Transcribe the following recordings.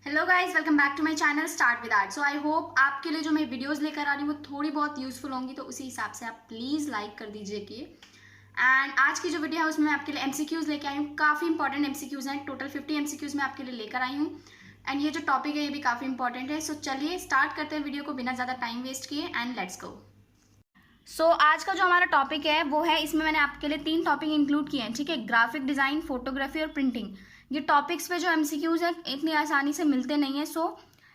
Hello guys, welcome back to my channel start with art. So I hope आपके लिए जो मैं videos लेकर आ रही हूँ वो थोड़ी बहुत यूजफुल होंगी, तो उसी हिसाब से आप प्लीज़ लाइक कर दीजिए कि एंड आज की जो वीडियो है उसमें मैं आपके लिए एमसीक्यूज लेके आई हूँ। काफ़ी इंपॉर्टेंट एमसीक्यूज हैं, टोटल 50 एमसीक्यूज मैं आपके लिए लेकर आई हूँ एंड ये जो टॉपिक है ये भी काफ़ी इंपॉर्टेंट है। सो चलिए स्टार्ट करते हैं वीडियो को बिना ज़्यादा टाइम वेस्ट किए एंड लेट्स गो। सो आज का जो हमारा टॉपिक है वो है, इसमें मैंने आपके लिए 3 टॉपिक इंक्लूड किए हैं, ठीक है। ग्राफिक डिज़ाइन, फोटोग्राफी और प्रिंटिंग। ये टॉपिक्स पे जो एमसीक्यूज हैं इतनी आसानी से मिलते नहीं है। सो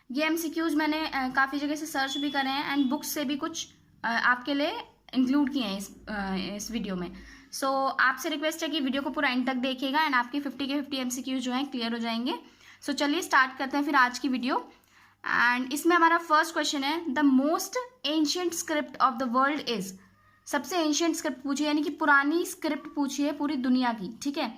ये एमसीक्यूज मैंने काफ़ी जगह से सर्च भी करे हैं एंड बुक्स से भी कुछ आपके लिए इंक्लूड किए हैं इस वीडियो में। सो आपसे रिक्वेस्ट है कि वीडियो को पूरा एंड तक देखिएगा एंड आपके 50 के 50 एमसीक्यूज जो हैं क्लियर हो जाएंगे। सो चलिए स्टार्ट करते हैं फिर आज की वीडियो। एंड इसमें हमारा फर्स्ट क्वेश्चन है, the most ancient script of the world is. सबसे एंशियंट स्क्रिप्ट पूछी है, यानी कि पुरानी स्क्रिप्ट पूछी है पूरी दुनिया की, ठीक है।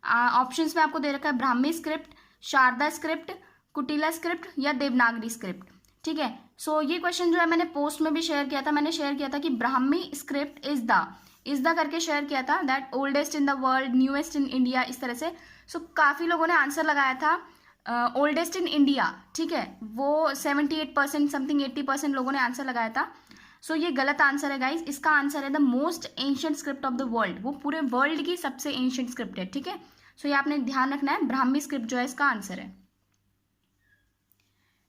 ऑप्शंस में आपको दे रखा है Brahmi script, Sharada script, Kutila script या देवनागरी स्क्रिप्ट, ठीक है। सो ये क्वेश्चन जो है मैंने पोस्ट में भी शेयर किया था। मैंने शेयर किया था कि ब्राह्मी स्क्रिप्ट इज द करके शेयर किया था, that oldest in the world, newest in India, इस तरह से। सो काफ़ी लोगों ने आंसर लगाया था ओल्डेस्ट इन इंडिया, ठीक है। वो 78% समथिंग 80% लोगों ने आंसर लगाया था। सो ये गलत आंसर है गाइज। इसका आंसर है the most ancient script of the world. वो पूरे वर्ल्ड की सबसे एंशियंट स्क्रिप्ट है, ठीक है। सो ये आपने ध्यान रखना है, ब्राह्मी स्क्रिप्ट जो है इसका आंसर है।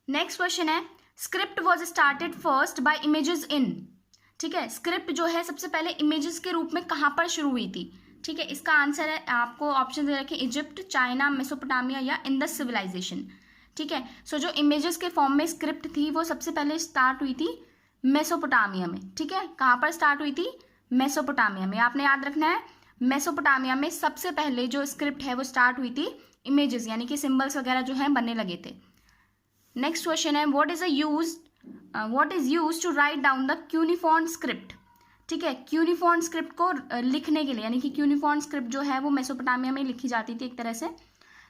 नेक्स्ट क्वेश्चन है, script was started first by images in, ठीक है। स्क्रिप्ट जो है सबसे पहले इमेजेस के रूप में कहाँ पर शुरू हुई थी, ठीक है। इसका आंसर है, आपको ऑप्शन दे रखे, इजिप्ट, चाइना, मेसोपोटामिया या इंडस सिविलाइजेशन, ठीक है। सो जो इमेजेस के फॉर्म में स्क्रिप्ट थी वो सबसे पहले स्टार्ट हुई थी मेसोपोटामिया में, ठीक है। कहाँ पर स्टार्ट हुई थी? मेसोपोटामिया में। आपने याद रखना है, मेसोपोटामिया में सबसे पहले जो स्क्रिप्ट है वो स्टार्ट हुई थी इमेजेस, यानी कि सिंबल्स वगैरह जो है बनने लगे थे। नेक्स्ट क्वेश्चन है, what is use to write down the cuneiform script, ठीक है। क्यूनिफॉर्म स्क्रिप्ट को लिखने के लिए, यानी कि क्यूनिफॉर्म स्क्रिप्ट जो है वो मेसोपोटामिया में लिखी जाती थी एक तरह से।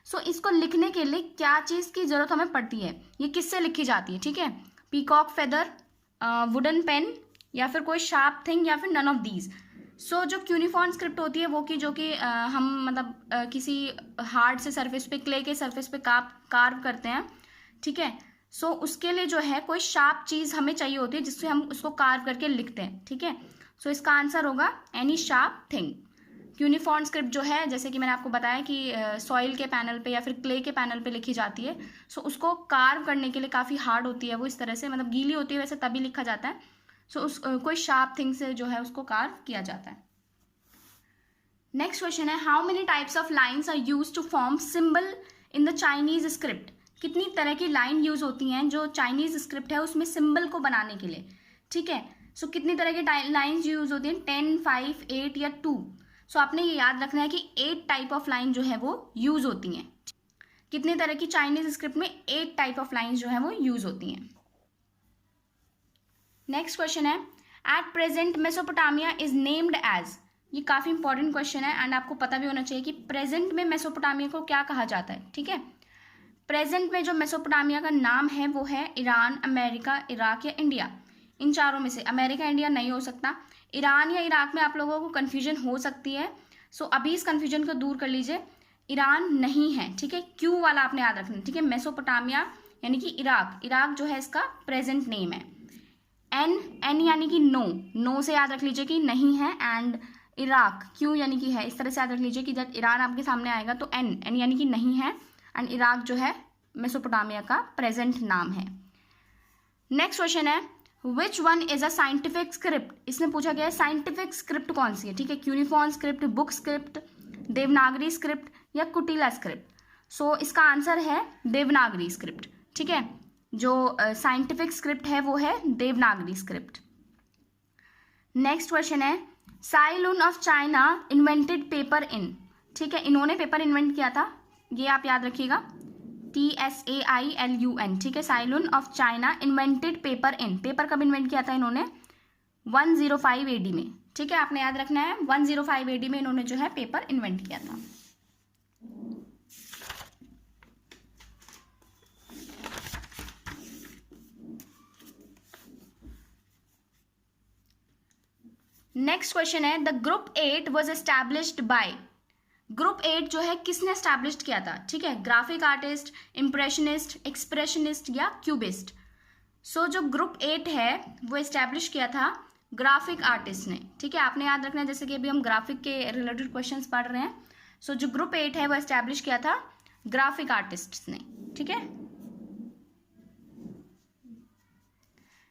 सो इसको लिखने के लिए क्या चीज़ की जरूरत हमें पड़ती है, ये किससे लिखी जाती है, ठीक है। पीकॉक फेदर, वुडन पेन या फिर कोई शार्प थिंग या फिर नन ऑफ दीज। सो जो क्यूनिफॉर्म स्क्रिप्ट होती है वो कि जो कि हम मतलब किसी हार्ड से सरफेस पे, क्ले के सरफेस पे कार्व करते हैं, ठीक है। सो उसके लिए जो है कोई शार्प चीज़ हमें चाहिए होती है जिससे हम उसको कार्व करके लिखते हैं, ठीक है। सो इसका आंसर होगा any sharp thing. Cuneiform script जो है, जैसे कि मैंने आपको बताया कि सॉइल के पैनल पे या फिर क्ले के पैनल पे लिखी जाती है। सो उसको कार्व करने के लिए काफ़ी हार्ड होती है वो, इस तरह से, मतलब गीली होती है वैसे तभी लिखा जाता है। सो उस कोई शार्प थिंग से जो है उसको कार्व किया जाता है। नेक्स्ट क्वेश्चन है, how many types of lines are use to form symbol in the Chinese script. कितनी तरह की लाइन यूज होती हैं जो चाइनीज स्क्रिप्ट है उसमें सिंबल को बनाने के लिए, ठीक है। सो कितनी तरह की लाइन्स यूज होती हैं? 10, 5, 8 या 2। सो आपने ये याद रखना है कि 8 टाइप ऑफ लाइन जो है वो यूज होती हैं। कितनी तरह की चाइनीज स्क्रिप्ट में 8 टाइप ऑफ लाइन जो है वो यूज होती हैं। नेक्स्ट क्वेश्चन है, at present Mesopotamia is named as. ये काफी इंपॉर्टेंट क्वेश्चन है एंड आपको पता भी होना चाहिए कि प्रेजेंट में मेसोपोटामिया को क्या कहा जाता है, ठीक है। प्रेजेंट में जो मेसोपोटामिया का नाम है वो है ईरान, अमेरिका, इराक या इंडिया। इन चारों में से अमेरिका, इंडिया नहीं हो सकता। ईरान या इराक में आप लोगों को कन्फ्यूजन हो सकती है। सो अभी इस कन्फ्यूजन को दूर कर लीजिए, ईरान नहीं है, ठीक है। क्यू वाला आपने याद रखना है, ठीक है। मेसोपोटामिया यानी कि इराक जो है इसका प्रेजेंट नेम है। एन यानी कि नो से याद रख लीजिए कि नहीं है, एंड इराक क्यू यानी कि है, इस तरह से याद रख लीजिए कि जब ईरान आपके सामने आएगा तो एन यानी कि नहीं है, एंड इराक जो है मेसोपोटामिया का प्रेजेंट नाम है। नेक्स्ट क्वेश्चन है, which one is a scientific script. इसमें पूछा गया है साइंटिफिक स्क्रिप्ट कौन सी है, ठीक है। Cuneiform script, book script, Devanagari script या कुटिला स्क्रिप्ट। सो इसका आंसर है देवनागरी स्क्रिप्ट, ठीक है। जो साइंटिफिक स्क्रिप्ट है वो है देवनागरी स्क्रिप्ट। नेक्स्ट क्वेश्चन है, Sai Lun of China invented paper in, ठीक है। इन्होंने पेपर इन्वेंट किया था, ये आप याद रखिएगा, TSAILUN, ठीक है। Sai Lun of China invented paper in. Paper कब इन्वेंट किया था इन्होंने? 105 AD में, ठीक है। आपने याद रखना है 105 AD में इन्होंने जो है पेपर इन्वेंट किया था। नेक्स्ट क्वेश्चन है, the group 8 was established bye. Group 8 जो है किसने एस्टैब्लिश किया था, ठीक है, ग्राफिक आर्टिस्ट, इम्प्रेशनिस्ट, एक्सप्रेशनिस्ट या क्यूबिस्ट। सो जो ग्रुप 8 है वो एस्टैब्लिश किया था ग्राफिक आर्टिस्ट ने, ठीक है। आपने याद रखना है जैसे कि अभी हम ग्राफिक के रिलेटेड क्वेश्चंस पढ़ रहे हैं। सो जो ग्रुप 8 है वो एस्टैब्लिश किया था ग्राफिक आर्टिस्ट ने, ठीक है।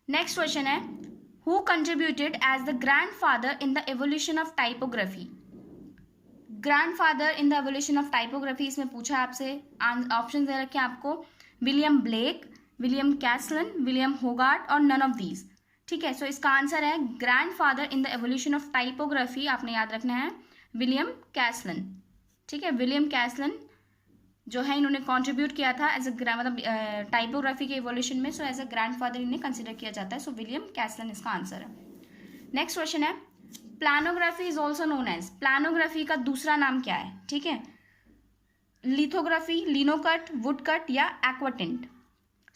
नेक्स्ट क्वेश्चन है, who contributed as the grandfather in the evolution of typography. Grandfather in the evolution of typography इसमें पूछा आपसे, ऑप्शन दे रखे आपको, William Blake, William Caslon, William Hogarth और नन ऑफ दीज, ठीक है। सो इसका आंसर है grandfather in the evolution of typography, आपने याद रखना है विलियम कैसलन, ठीक है। विलियम कैसलन जो है इन्होंने कंट्रीब्यूट किया था एज अ मतलब टाइपोग्राफी के एवोल्यूशन में। सो एज अ ग्रैंडफादर इन्हें कंसिडर किया जाता है। सो विलियम कैसलन इसका आंसर है। नेक्स्ट क्वेश्चन है, planography is also known as, प्लानोग्राफी का दूसरा नाम क्या है, ठीक है, लिथोग्राफी, लिनोकट, वुडकट या एक्वाटिंट।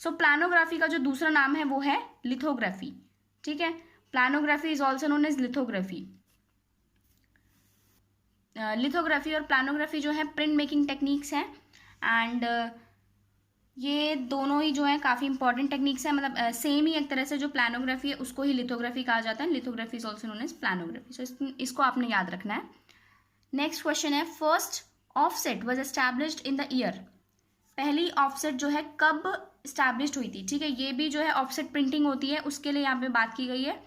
सो प्लानोग्राफी का जो दूसरा नाम है वो है लिथोग्राफी, ठीक है। Planography is also known as lithography. Lithography और प्लानोग्राफी जो है प्रिंट मेकिंग टेक्निक्स हैं एंड ये दोनों ही जो है काफ़ी इंपॉर्टेंट टेक्निक्स हैं, मतलब सेम ही एक तरह से जो प्लानोग्राफी है उसको ही लिथोग्राफी कहा जाता है। Lithography is also known as planography. So इसको आपने याद रखना है। नेक्स्ट क्वेश्चन है, first offset was established in the year. पहली ऑफसेट जो है कब एस्टैब्लिश्ड हुई थी, ठीक है। ये भी जो है ऑफसेट प्रिंटिंग होती है उसके लिए यहाँ पे बात की गई है।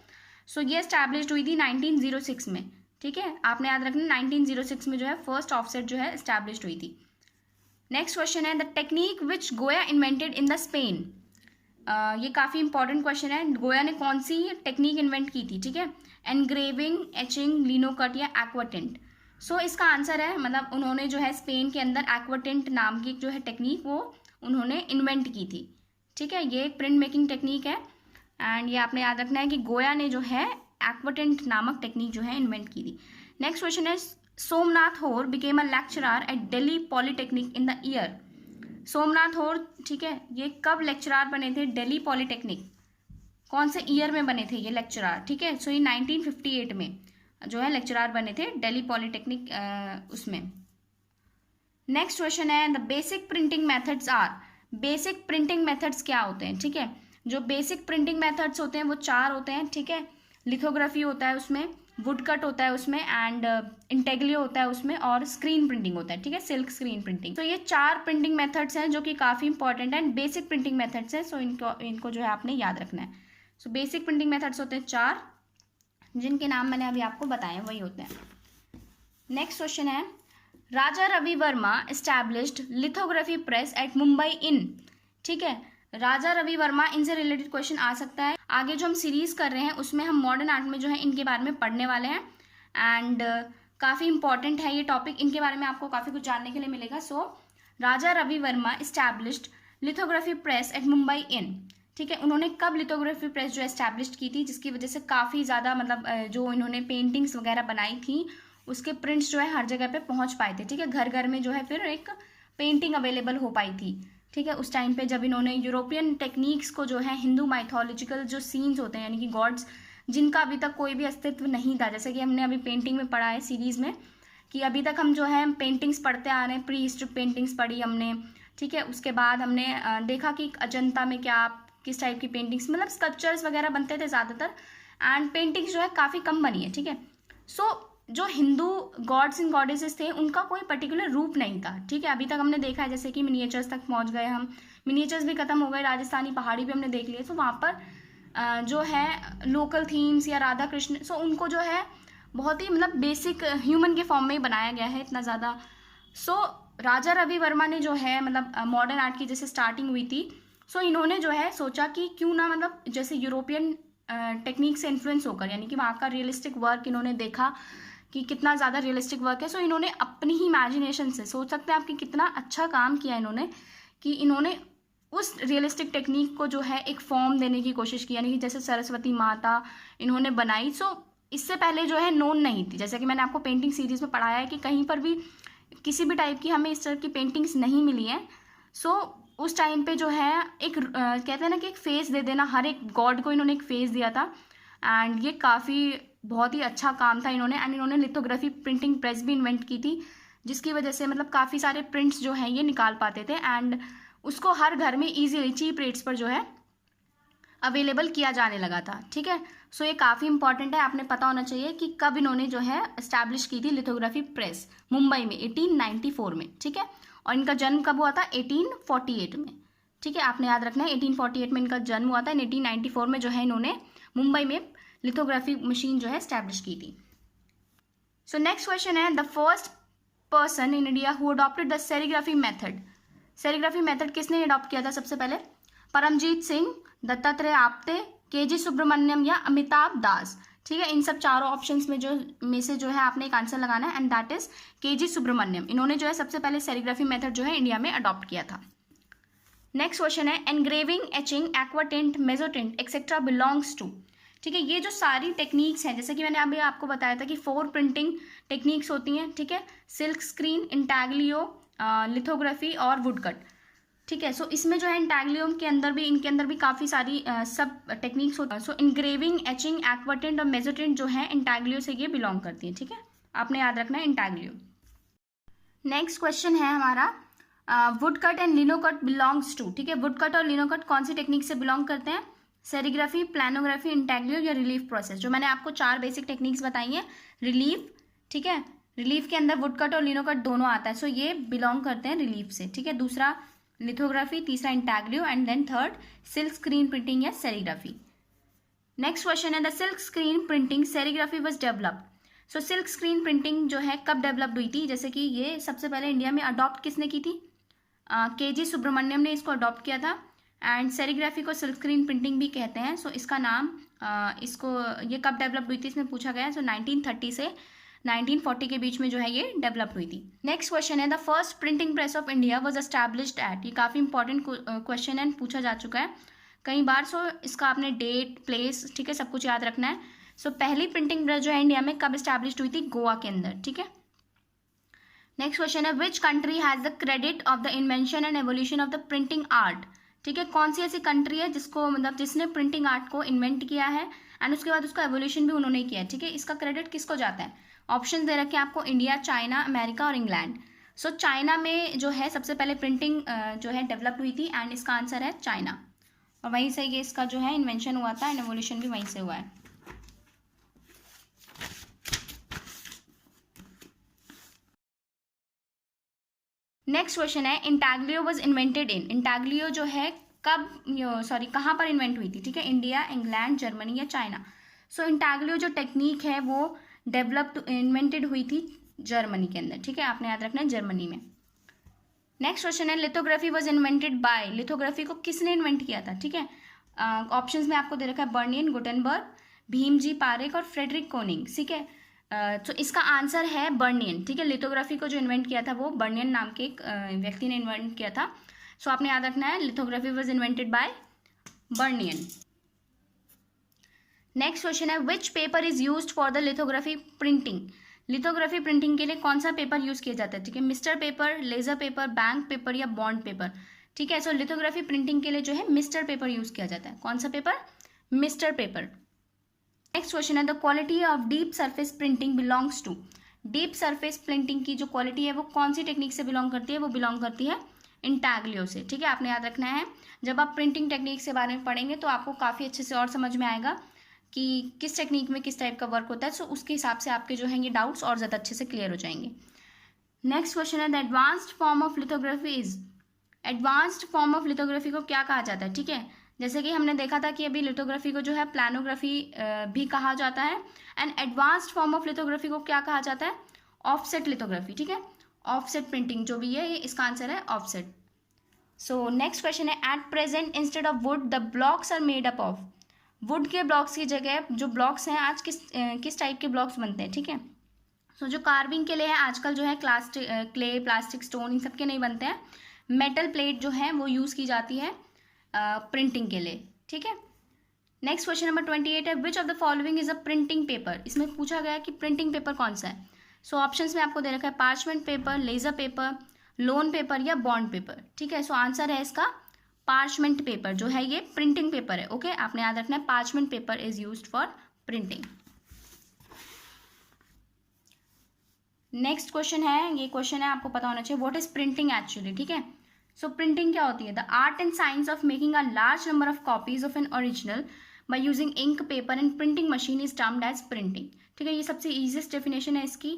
सो ये एस्टैब्लिश्ड हुई थी 1906 में, ठीक है। आपने याद रखना 1906 में जो है फर्स्ट ऑफसेट जो है एस्टैब्लिश्ड हुई थी। नेक्स्ट क्वेश्चन है, द टेक्निक विच गोया इन्वेंटेड इन द स्पेन। ये काफ़ी इंपॉर्टेंट क्वेश्चन है। गोया ने कौन सी टेक्निक इन्वेंट की थी, ठीक है, एनग्रेविंग, एचिंग, लिनोकट या एक्वाटिंट। सो इसका आंसर है, मतलब उन्होंने जो है स्पेन के अंदर एक्वाटिंट नाम की जो है टेक्निक वो उन्होंने इन्वेंट की थी, ठीक है। ये एक प्रिंट मेकिंग टेक्निक है एंड ये आपने याद रखना है कि गोया ने जो है एक्वाटिंट नामक टेक्निक जो है इन्वेंट की थी। नेक्स्ट क्वेश्चन है, Somnath Hore became a lecturer at Delhi polytechnic in the year. Somnath Hore, ठीक है, ये कब लेक्चरर बने थे दिल्ली पॉलीटेक्निक, कौन से ईयर में बने थे ये लेक्चरर, ठीक है। सो ये 1958 में जो है लेक्चरर बने थे दिल्ली पॉलीटेक्निक उसमें। नेक्स्ट क्वेश्चन है, the basic printing methods are. Basic printing methods क्या होते हैं, ठीक है। जो बेसिक प्रिंटिंग मेथड्स होते हैं वो 4 होते हैं, ठीक है। लिथोग्राफी होता है उसमें, वुडकट होता है उसमें एंड इंटेग्लियो होता है उसमें और स्क्रीन प्रिंटिंग होता है, ठीक है, सिल्क स्क्रीन प्रिंटिंग। तो ये 4 प्रिंटिंग मेथड्स हैं जो कि काफ़ी इंपॉर्टेंट है, बेसिक प्रिंटिंग मेथड्स हैं। सो इनको जो है आपने याद रखना है। सो बेसिक प्रिंटिंग मेथड्स होते हैं 4, जिनके नाम मैंने अभी आपको बताए वही होते हैं। नेक्स्ट क्वेश्चन है, Raja Ravi Varma established lithography press at Mumbai in, ठीक है। राजा रवि वर्मा, इनसे रिलेटेड क्वेश्चन आ सकता है। आगे जो हम सीरीज कर रहे हैं उसमें हम मॉडर्न आर्ट में जो है इनके बारे में पढ़ने वाले हैं एंड काफ़ी इंपॉर्टेंट है ये टॉपिक, इनके बारे में आपको काफ़ी कुछ जानने के लिए मिलेगा। So Raja Ravi Varma established lithography press at Mumbai in, ठीक है। उन्होंने कब लिथोग्राफी प्रेस जो एस्टैब्लिश की थी, जिसकी वजह से काफ़ी ज़्यादा मतलब जो इन्होंने पेंटिंग्स वगैरह बनाई थी उसके प्रिंट्स जो है हर जगह पे पहुंच पाए थे, ठीक है। घर घर में जो है फिर एक पेंटिंग अवेलेबल हो पाई थी, ठीक है, उस टाइम पे जब इन्होंने यूरोपियन टेक्निक्स को जो है हिंदू माइथोलॉजिकल जो सीन्स होते हैं यानी कि गॉड्स जिनका अभी तक कोई भी अस्तित्व नहीं था, जैसे कि हमने अभी पेंटिंग में पढ़ा है सीरीज़ में कि अभी तक हम जो है पेंटिंग्स पढ़ते आ रहे हैं, प्री हिस्ट्रिक पेंटिंग्स पढ़ी हमने, ठीक है। उसके बाद हमने देखा कि अजंता में क्या किस टाइप की पेंटिंग्स, मतलब स्कल्पचर्स वगैरह बनते थे ज़्यादातर एंड पेंटिंग्स जो है काफ़ी कम बनी है, ठीक है। सो जो हिंदू गॉड्स एंड गॉडेसेस थे उनका कोई पर्टिकुलर रूप नहीं था, ठीक है। अभी तक हमने देखा है जैसे कि मिनिएचर्स तक पहुंच गए हम, मिनिएचर्स भी खत्म हो गए, राजस्थानी पहाड़ी भी हमने देख लिए। तो वहाँ पर जो है लोकल थीम्स या राधा कृष्ण, सो उनको जो है बहुत ही मतलब बेसिक ह्यूमन के फॉर्म में ही बनाया गया है इतना ज़्यादा। सो राजा रवि वर्मा ने जो है मतलब मॉडर्न आर्ट की जैसे स्टार्टिंग हुई थी, सो इन्होंने जो है सोचा कि क्यों ना मतलब जैसे यूरोपियन टेक्निक से इन्फ्लुएंस होकर यानी कि वहाँ का रियलिस्टिक वर्क इन्होंने देखा कि कितना ज़्यादा रियलिस्टिक वर्क है। सो इन्होंने अपनी ही इमेजिनेशन से, सोच सकते हैं आप कि कितना अच्छा काम किया इन्होंने कि इन्होंने उस रियलिस्टिक टेक्निक को जो है एक फॉर्म देने की कोशिश की, यानी कि जैसे सरस्वती माता इन्होंने बनाई। सो इससे पहले जो है नोन नहीं थी, जैसे कि मैंने आपको पेंटिंग सीरीज़ में पढ़ाया है कि कहीं पर भी किसी भी टाइप की हमें इस तरह की पेंटिंग्स नहीं मिली हैं। सो उस टाइम पे जो है एक कहते हैं ना कि एक फेस दे देना, हर एक गॉड को इन्होंने एक फेस दिया था एंड ये काफ़ी बहुत ही अच्छा काम था इन्होंने। एंड इन्होंने लिथोग्राफी प्रिंटिंग प्रेस भी इन्वेंट की थी, जिसकी वजह से मतलब काफ़ी सारे प्रिंट्स जो हैं ये निकाल पाते थे एंड उसको हर घर में ईजीली चीप रेट्स पर जो है अवेलेबल किया जाने लगा था। ठीक है, सो ये काफ़ी इंपॉर्टेंट है, आपने पता होना चाहिए कि कब इन्होंने जो है एस्टैब्लिश की थी लिथोग्राफी प्रेस, मुंबई में 1894 में। ठीक है, और इनका जन्म कब हुआ था? 1848 में। ठीक है, आपने याद रखना है 1848 में इनका जन्म हुआ था, 1894 में जो है इन्होंने मुंबई में लिथोग्राफी मशीन जो है एस्टैब्लिश की थी। सो नेक्स्ट क्वेश्चन है, the first person in India who adopted the serigraphy method. Serigraphy method किसने अडॉप्ट किया था सबसे पहले? परमजीत सिंह, दत्तात्रेय आप्टे, केजी सुब्रमण्यम या अमिताभ दास। ठीक है, इन सब चारों ऑप्शंस में से जो है आपने एक आंसर लगाना है and that is KG Subramanyan. इन्होंने जो है सबसे पहले सेरीग्राफी मेथड जो है इंडिया में अडॉप्ट किया था। नेक्स्ट क्वेश्चन है, engraving, etching, aquatint, mezzotint etcetera belongs to. ठीक है, ये जो सारी टेक्निक्स हैं, जैसे कि मैंने अभी आपको बताया था कि 4 प्रिंटिंग टेक्निक्स होती हैं। ठीक है, सिल्क स्क्रीन, इंटैग्लियो, लिथोग्राफी और वुडकट। ठीक है, सो इसमें जो है इंटैग्लियो के अंदर भी, इनके अंदर भी काफ़ी सारी सब टेक्निक्स होती हैं। सो इंग्रेविंग, एचिंग, एक्वाटिंट और मेजोटिंट जो है इंटैग्लियो से ये बिलोंग करती है। ठीक है, आपने याद रखना है इंटैग्लियो। नेक्स्ट क्वेश्चन है हमारा, woodcut and linocut belongs to. ठीक है, वुडकट और लिनोकट कौन सी टेक्निक से बिलोंग करते हैं? सेरीग्राफी, प्लानोग्राफी, इंटैग्लियो या रिलीफ प्रोसेस। जो मैंने आपको 4 बेसिक टेक्निक्स बताई हैं, रिलीफ, ठीक है, रिलीफ के अंदर वुडकट और लिनोकट दोनों आता है, सो ये बिलोंग करते हैं रिलीफ से। ठीक है, दूसरा लिथोग्राफी, तीसरा intaglio and then third silk screen printing या सेरीग्राफी। नेक्स्ट क्वेश्चन है, the silk screen printing serigraphy was developed. So silk screen printing जो है कब डेवलप्ड हुई थी? जैसे कि ये सबसे पहले इंडिया में अडॉप्ट किसने की थी? केजी सुब्रमण्यम ने इसको अडॉप्ट किया था एंड सेरीग्राफी को सिल्क स्क्रीन प्रिंटिंग भी कहते हैं। सो इसका नाम इसको ये कब डेवलप हुई थी इसमें पूछा गया है। सो 1930 से 1940 के बीच में जो है ये डेवलप हुई थी। नेक्स्ट क्वेश्चन है, the first printing press of India was established eight. ये काफ़ी इंपॉर्टेंट क्वेश्चन है, पूछा जा चुका है कई बार। सो इसका आपने डेट, प्लेस, ठीक है, सब कुछ याद रखना है। सो पहली प्रिंटिंग प्रेस जो है इंडिया में कब एस्टैब्लिश्ड हुई थी? गोवा के अंदर। ठीक है, नेक्स्ट क्वेश्चन है, which country has the credit of the invention and evolution of the printing art. ठीक है, कौन सी ऐसी कंट्री है जिसको मतलब जिसने प्रिंटिंग आर्ट को इन्वेंट किया है एंड उसके बाद उसका एवोल्यूशन भी उन्होंने किया है। ठीक है, इसका क्रेडिट किसको जाता है? ऑप्शन दे रखे हैं आपको, इंडिया, चाइना, अमेरिका और इंग्लैंड। सो चाइना में जो है सबसे पहले प्रिंटिंग जो है डेवलप हुई थी एंड इसका आंसर है चाइना, और वहीं से ये इसका जो है इन्वेंशन हुआ था एंड एवोल्यूशन भी वहीं से हुआ है। नेक्स्ट क्वेश्चन है, intaglio was invented in. Intaglio जो है कहाँ पर इन्वेंट हुई थी? ठीक है, इंडिया, इंग्लैंड, जर्मनी या चाइना। सो इंटैग्लियो जो टेक्निक है वो डेवलप्ड, इन्वेंटेड हुई थी जर्मनी के अंदर। ठीक है, आपने याद रखना है जर्मनी में। नेक्स्ट क्वेश्चन है, lithography was invented bye. Lithography को किसने इन्वेंट किया था? ठीक है, ऑप्शंस में आपको दे रखा है बर्नियन, गुटेनबर्ग, भीमजी पारेख और फ्रेडरिक कोनिंग। ठीक है, तो इसका आंसर है बर्नियन। ठीक है, लिथोग्राफी को जो इन्वेंट किया था वो बर्नियन नाम के एक व्यक्ति ने इन्वेंट किया था। सो आपने याद रखना है lithography was invented by Bernian. Next question है, which paper is used for the lithography printing. Lithography printing के लिए कौन सा पेपर यूज किया जाता है? ठीक है, mister paper, ledger paper, bank paper या बॉन्ड पेपर। ठीक है, सो लिथोग्राफी प्रिंटिंग के लिए जो है मिस्टर पेपर यूज किया जाता है। कौन सा paper? Mister paper. Next question है, the quality of deep surface printing belongs to. Deep surface printing की जो क्वालिटी है वो कौन सी टेक्निक से बिलोंग करती है? वो बिलोंग करती है इंटैग्लियो से। ठीक है, आपने याद रखना है, जब आप प्रिंटिंग टेक्निक के बारे में पढ़ेंगे तो आपको काफ़ी अच्छे से और समझ में आएगा कि किस टेक्निक में किस टाइप का वर्क होता है। सो उसके हिसाब से आपके जो हैं ये डाउट्स और ज़्यादा अच्छे से क्लियर हो जाएंगे। नेक्स्ट क्वेश्चन है, the advanced form of lithography is. Advanced form of lithography को क्या कहा जाता है? ठीक है, जैसे कि हमने देखा था कि अभी लिथोग्राफी को जो है प्लानोग्राफी भी कहा जाता है and advanced form of lithography को क्या कहा जाता है? Offset lithography. ठीक है, ऑफसेट प्रिंटिंग जो भी है ये इसका आंसर है ऑफसेट। सो नेक्स्ट क्वेश्चन है, at present instead of wood the blocks are made up of. Wood के ब्लॉक्स की जगह जो ब्लॉक्स हैं आज किस टाइप के ब्लॉक्स बनते हैं? ठीक है, सो जो कार्विंग के लिए है आजकल जो है क्ले, प्लास्टिक, स्टोन, इन सब के नहीं बनते हैं। मेटल प्लेट जो है वो यूज़ की जाती है प्रिंटिंग के लिए। ठीक है, नेक्स्ट क्वेश्चन नंबर 28 है, which of the following is a printing paper. इसमें पूछा गया कि प्रिंटिंग पेपर कौन सा है। सो ऑप्शंस में आपको दे रखा है parchment paper, ledger paper, loan paper या बॉन्ड पेपर। ठीक है, सो आंसर है इसका पार्चमेंट पेपर जो है ये प्रिंटिंग पेपर है। ओके, आपने याद रखना है parchment paper is used for printing. Next question है, ये क्वेश्चन है आपको पता होना चाहिए, व्हाट इज प्रिंटिंग एक्चुअली, ठीक है। सो प्रिंटिंग क्या होती है? The art and science of making a large number of copies of an original by using ink, paper and printing machine is termed as printing, ठीक है। ये सबसे ईजीएस्ट डेफिनेशन है इसकी।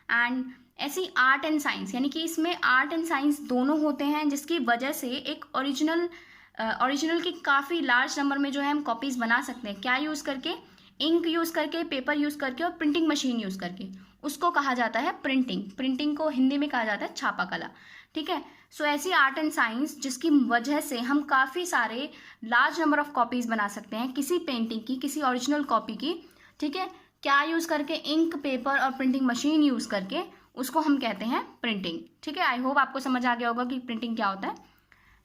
एंड ऐसी आर्ट एंड साइंस, यानी कि इसमें आर्ट एंड साइंस दोनों होते हैं, जिसकी वजह से एक ओरिजिनल की काफ़ी लार्ज नंबर में जो है हम कॉपीज़ बना सकते हैं। क्या यूज़ करके? इंक यूज़ करके, पेपर यूज़ करके और प्रिंटिंग मशीन यूज़ करके। उसको कहा जाता है प्रिंटिंग। प्रिंटिंग को हिंदी में कहा जाता है छापा कला, ठीक है। सो ऐसी आर्ट एंड साइंस जिसकी वजह से हम काफ़ी सारे लार्ज नंबर ऑफ कॉपीज़ बना सकते हैं किसी पेंटिंग की, किसी ओरिजिनल कॉपी की, ठीक है। क्या यूज़ करके? इंक, पेपर और प्रिंटिंग मशीन यूज़ करके, उसको हम कहते हैं प्रिंटिंग, ठीक है। आई होप आपको समझ आ गया होगा कि प्रिंटिंग क्या होता है।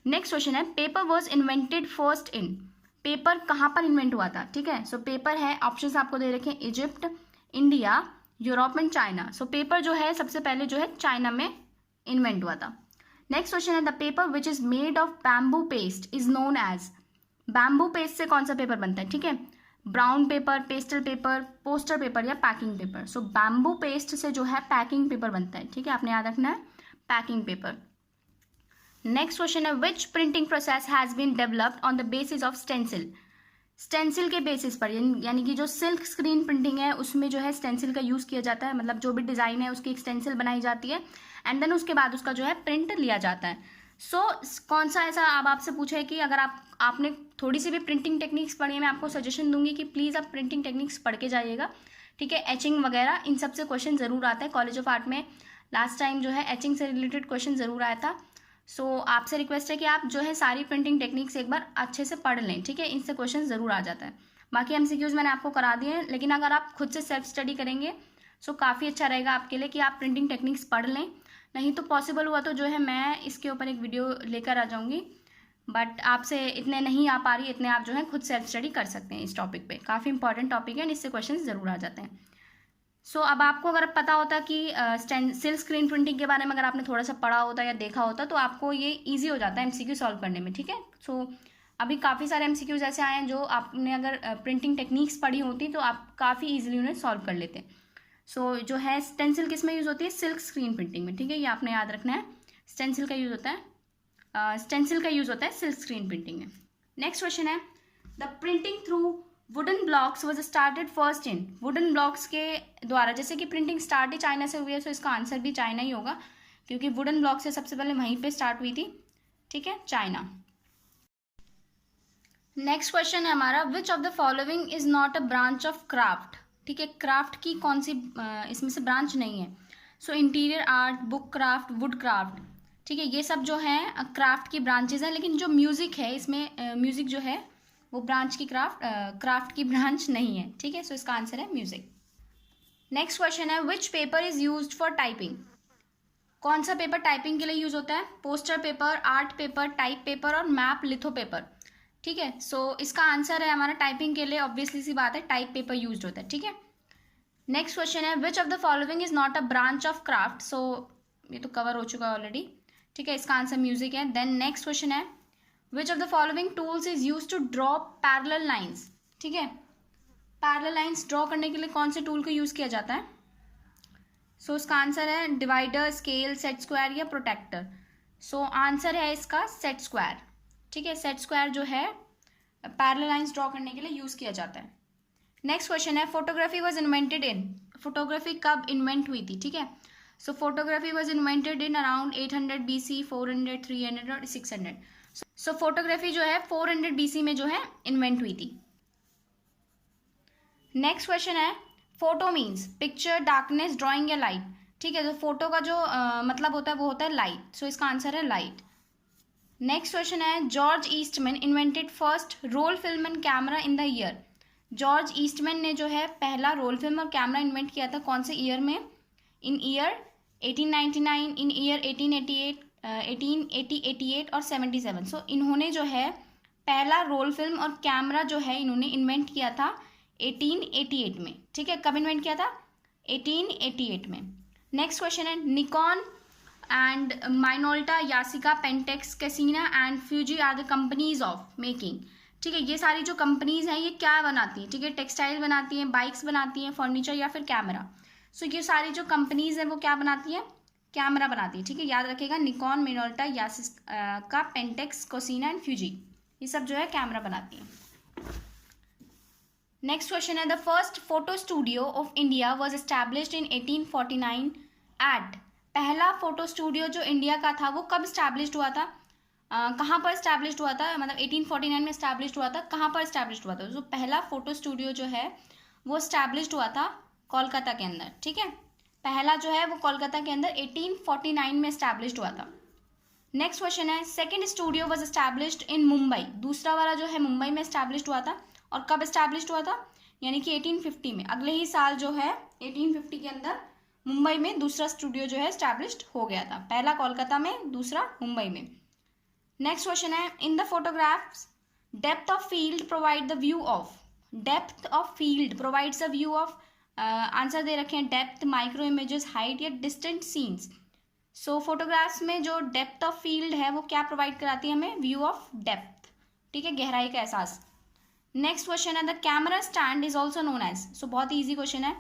नेक्स्ट क्वेश्चन है, paper was invented first in. Paper कहाँ पर इन्वेंट हुआ था, ठीक है। सो पेपर है, ऑप्शन आपको दे रखे हैं, Egypt, India, Europe and China. So paper जो है सबसे पहले जो है चाइना में इन्वेंट हुआ था। नेक्स्ट क्वेश्चन है, the paper which is made of bamboo paste is known as. Bamboo paste से कौन सा पेपर बनता है, ठीक है। Brown paper, pastel paper, poster paper या packing paper. So bamboo paste से जो है पैकिंग पेपर बनता है, ठीक है, आपने याद रखना है, पैकिंग पेपर। नेक्स्ट क्वेश्चन है, which printing process has been developed on the basis of stencil. Stencil के बेसिस पर, यानी कि जो सिल्क स्क्रीन प्रिंटिंग है उसमें जो है स्टेंसिल का यूज़ किया जाता है। मतलब जो भी डिज़ाइन है उसकी एक स्टेंसिल बनाई जाती है एंड देन उसके बाद उसका जो है प्रिंट लिया जाता है। सो कौन सा ऐसा, अब आपसे पूछा है कि अगर आपने थोड़ी सी भी प्रिंटिंग टेक्निक्स पढ़ी है, मैं आपको सजेशन दूंगी कि प्लीज़ आप प्रिंटिंग टेक्निक्स पढ़ के जाइएगा, ठीक है। एचिंग वगैरह इन सब से क्वेश्चन ज़रूर आता है। कॉलेज ऑफ आर्ट में लास्ट टाइम जो है एचिंग से रिलेटेड क्वेश्चन ज़रूर आया था। सो आपसे रिक्वेस्ट है कि आप जो है सारी प्रिंटिंग टेक्निक्स एक बार अच्छे से पढ़ लें, ठीक है। इनसे क्वेश्चन ज़रूर आ जाता है। बाकी एमसीक्यूज़ मैंने आपको करा दिए हैं, लेकिन अगर आप खुद से सेल्फ स्टडी करेंगे सो काफ़ी अच्छा रहेगा आपके लिए कि आप प्रिंटिंग टेक्निक्स पढ़ लें। नहीं तो पॉसिबल हुआ तो जो है मैं इसके ऊपर एक वीडियो लेकर आ जाऊँगी, बट आपसे इतने नहीं आ पा रही, इतने आप जो है खुद सेल्फ स्टडी कर सकते हैं इस टॉपिक पे। काफ़ी इंपॉर्टेंट टॉपिक है, इससे क्वेश्चन ज़रूर आ जाते हैं। सो अब आपको अगर पता होता कि सिल्क स्क्रीन प्रिंटिंग के बारे में अगर आपने थोड़ा सा पढ़ा होता या देखा होता तो आपको ये ईजी हो जाता है एमसीक्यू सॉल्व करने में, ठीक है। सो अभी काफ़ी सारे एमसीक्यूज ऐसे आए हैं जो आपने अगर प्रिंटिंग टेक्निक्स पढ़ी होती तो आप काफ़ी ईजिली उन्हें सॉल्व कर लेते। सो जो है स्टेंसिल किस में यूज़ होती है? सिल्क स्क्रीन प्रिंटिंग में, ठीक है, ये आपने याद रखना है। स्टेंसिल का यूज़ होता है, स्टेंसिल का यूज़ होता है सिल्क स्क्रीन प्रिंटिंग में। नेक्स्ट क्वेश्चन है, the printing through wooden blocks was started first in. Wooden blocks के द्वारा, जैसे कि प्रिंटिंग स्टार्ट ही चाइना से हुई है, तो इसका आंसर भी चाइना ही होगा, क्योंकि वुडन ब्लॉक से सबसे पहले वहीं पे स्टार्ट हुई थी, ठीक है, चाइना। नेक्स्ट क्वेश्चन है हमारा, विच of the following is not a branch of craft, ठीक है। क्राफ्ट की कौन सी इसमें से ब्रांच नहीं है? So interior art, book craft, wood craft, ठीक है, ये सब जो है क्राफ्ट की ब्रांचेज हैं, लेकिन जो म्यूजिक है इसमें म्यूजिक जो है वो ब्रांच की क्राफ्ट की ब्रांच नहीं है, ठीक है। सो इसका आंसर है म्यूजिक। नेक्स्ट क्वेश्चन है, which paper is used for typing. कौन सा पेपर टाइपिंग के लिए यूज होता है? Poster paper, art paper, type paper और मैप लिथो पेपर, ठीक है। सो इसका आंसर है हमारा टाइपिंग के लिए, ऑब्वियसली सी बात है, टाइप पेपर यूज होता है, ठीक है। नेक्स्ट क्वेश्चन है, which of the following is not a branch of craft. So ये तो कवर हो चुका है ऑलरेडी, ठीक है, इसका आंसर म्यूजिक है। देन नेक्स्ट क्वेश्चन है, which of the following tools is use to draw parallel lines, ठीक है। पैरेलल लाइन्स ड्रॉ करने के लिए कौन से टूल को यूज किया जाता है? सो उसका आंसर है डिवाइडर, स्केल, सेट स्क्वायर या प्रोटेक्टर। सो आंसर है इसका सेट स्क्वायर, ठीक है। सेट स्क्वायर जो है पैरेलल लाइन्स ड्रॉ करने के लिए यूज किया जाता है। नेक्स्ट क्वेश्चन है, photography was invented in. Photography कब इन्वेंट हुई थी, ठीक है। So photography was invented in around 800 BC, 400, 300 और 600। सो फोटोग्राफी जो है 400 BC में जो है इन्वेंट हुई थी। नेक्स्ट क्वेश्चन है, photo means picture, darkness, drawing या लाइट, ठीक है। तो फोटो का जो मतलब होता है वो होता है लाइट। सो इसका आंसर है लाइट। नेक्स्ट क्वेश्चन है, George Eastman invented first roll film and camera in the year. George Eastman ने जो है पहला रोल फिल्म और कैमरा इन्वेंट किया था कौन से ईयर में? इन ईयर 1899, इन ईयर 1888, 1880, 88 और 77। सो इन्होंने जो है पहला रोल फिल्म और कैमरा जो है इन्होंने इन्वेंट किया था 1888 में, ठीक है। कब इन्वेंट किया था? 1888 में। नेक्स्ट क्वेश्चन है, Nikon and Minolta, Yashica, Pentax, Cassina and Fuji are the companies of making, ठीक है। ये सारी जो कंपनीज हैं ये क्या बनाती हैं, ठीक है, टेक्सटाइल बनाती हैं, बाइक्स बनाती हैं, फर्नीचर या फिर कैमरा। सो ये सारी जो कंपनीज है वो क्या बनाती है, कैमरा बनाती है, ठीक है। याद रखिएगा, Nikon, Minolta, Yashica, Pentax, Cosina and Fuji, ये सब जो है कैमरा बनाती है। नेक्स्ट क्वेश्चन है, the first photo studio of India was established in 1849 at. पहला फोटो स्टूडियो जो इंडिया का था वो कब एस्टैब्लिश्ड हुआ था, कहाँ पर एस्टैब्लिश्ड हुआ था, मतलब 1849 में एस्टैब्लिश्ड हुआ था, कहाँ पर एस्टैब्लिश्ड हुआ था। तो पहला फोटो स्टूडियो जो है वो एस्टैब्लिश्ड हुआ था कोलकाता के अंदर, ठीक है। पहला जो है वो कोलकाता के अंदर 1849 में एस्टैब्लिश्ड हुआ था। नेक्स्ट क्वेश्चन है, सेकंड स्टूडियो वाज एस्टैब्लिश्ड इन मुंबई। दूसरा वाला जो है मुंबई में एस्टैब्लिश्ड हुआ था, और कब एस्टैब्लिश्ड हुआ था, यानी कि 1850 में, अगले ही साल जो है 1850 के अंदर मुंबई में दूसरा स्टूडियो जो है एस्टैब्लिश्ड हो गया था। पहला कोलकाता में, दूसरा मुंबई में। नेक्स्ट क्वेश्चन है, in the photographs depth of field provide the view of. Depth of field provides a view of, answer दे रखे हैं डेप्थ, माइक्रो इमेजेस, हाइट या डिस्टेंट सीन्स। सो फोटोग्राफ्स में जो डेप्थ ऑफ फील्ड है वो क्या प्रोवाइड कराती है हमें, व्यू ऑफ डेप्थ, ठीक है, गहराई का एहसास। नेक्स्ट क्वेश्चन है, the camera stand is also known as. So बहुत ईजी क्वेश्चन है,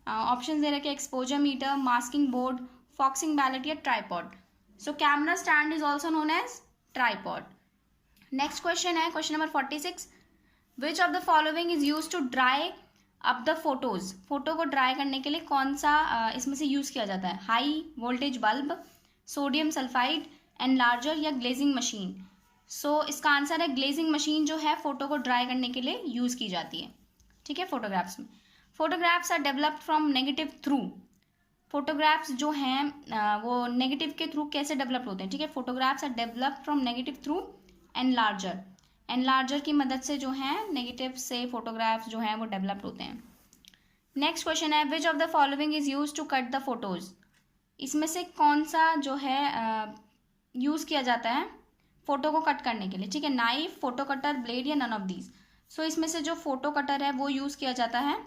ऑप्शन दे रखे हैं exposure meter, masking board, focusing ballet या tripod. So camera stand is also known as tripod. Next question है, question number 46, which of the following is use to dry up the photos. Photo को dry करने के लिए कौन सा इसमें से यूज़ किया जाता है, high voltage bulb, sodium sulphide, enlarger या ग्लेजिंग मशीन। सो इसका आंसर है ग्लेजिंग मशीन जो है फोटो को ड्राई करने के लिए यूज़ की जाती है, ठीक है, फोटोग्राफ्स में। Photographs are developed from negative through. Photographs जो हैं वो नेगेटिव के थ्रू कैसे डेवलप होते हैं, ठीक है। Photographs are developed from negative through enlarger. Enlarger की मदद से जो है नेगेटिव से फोटोग्राफ्स जो हैं वो डेवलप होते हैं। नेक्स्ट क्वेश्चन है, which of the following is use to cut the photos. इसमें से कौन सा जो है यूज़ किया जाता है फोटो को कट करने के लिए, ठीक है। नाइफ, फोटो कटर, ब्लेड या नन ऑफ दीज। सो इसमें से जो फोटो कटर है वो यूज़ किया जाता है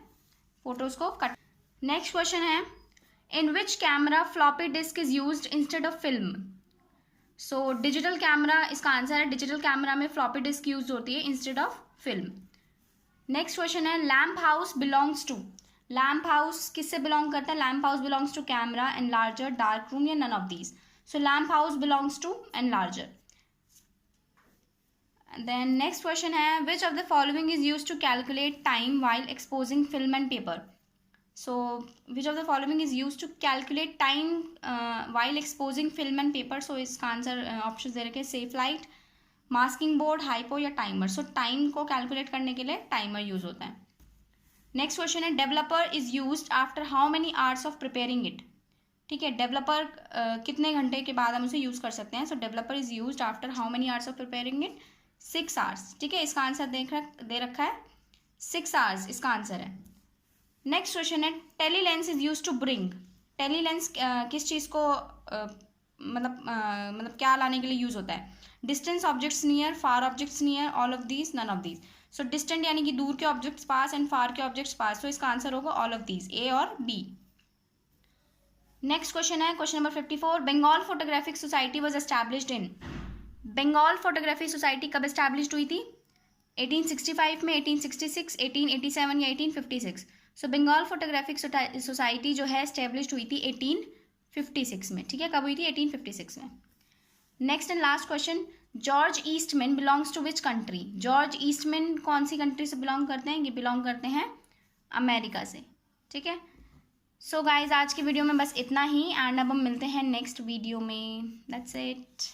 फोटोज को कट। नेक्स्ट क्वेश्चन है, in which camera floppy disk is used instead of film. So digital camera इसका आंसर है, डिजिटल कैमरा में फ्लॉपी डिस्क यूज होती है instead of film. Next question है, lamp house belongs to. Lamp house किससे belong करता है, lamp house belongs to camera, enlarger, dark room या none of these. So lamp house belongs to enlarger. Then next question है, which of the following is use to calculate time while exposing film and paper. So which of the following is used to calculate time while exposing film and paper? So इसका answer option दे रखे safe light, masking board, hypo या timer. सो time को calculate करने के लिए timer use होता है। नेक्स्ट क्वेश्चन है, developer is used after how many hours of preparing it. ठीक है, डेवलपर कितने घंटे के बाद हम उसे यूज कर सकते हैं। So developer is used after how many hours of preparing it, 6 hours. ठीक है, इसका आंसर दे रखा है 6 आवर्स, इसका आंसर है। नेक्स्ट क्वेश्चन है, tele lens is use to bring. Tele lens किस चीज़ को मतलब क्या लाने के लिए यूज होता है, distance objects near, far objects near, all of these, none of these. So distant यानी कि दूर के ऑब्जेक्ट्स पास एंड फार के ऑब्जेक्ट्स पास। तो इसका आंसर होगा ऑल ऑफ दीज, ए और बी। नेक्स्ट क्वेश्चन है, question number 54, Bengal photographic society was established in. Bengal photography society कब एस्टैब्लिश्ड हुई थी, 1865 में, 1866, 1887 या 1856। सो बंगाल फोटोग्राफिक सोसाइटी जो है एस्टेब्लिश्ड हुई थी 1856 में। ठीक है, कब हुई थी, 1856 में। Next and last question, George Eastman belongs to which country. George Eastman कौन सी कंट्री से बिलोंग करते हैं, ये बिलोंग करते हैं अमेरिका से। ठीक है, सो गाइज आज की वीडियो में बस इतना ही, एंड अब हम मिलते हैं नेक्स्ट वीडियो में। That's it.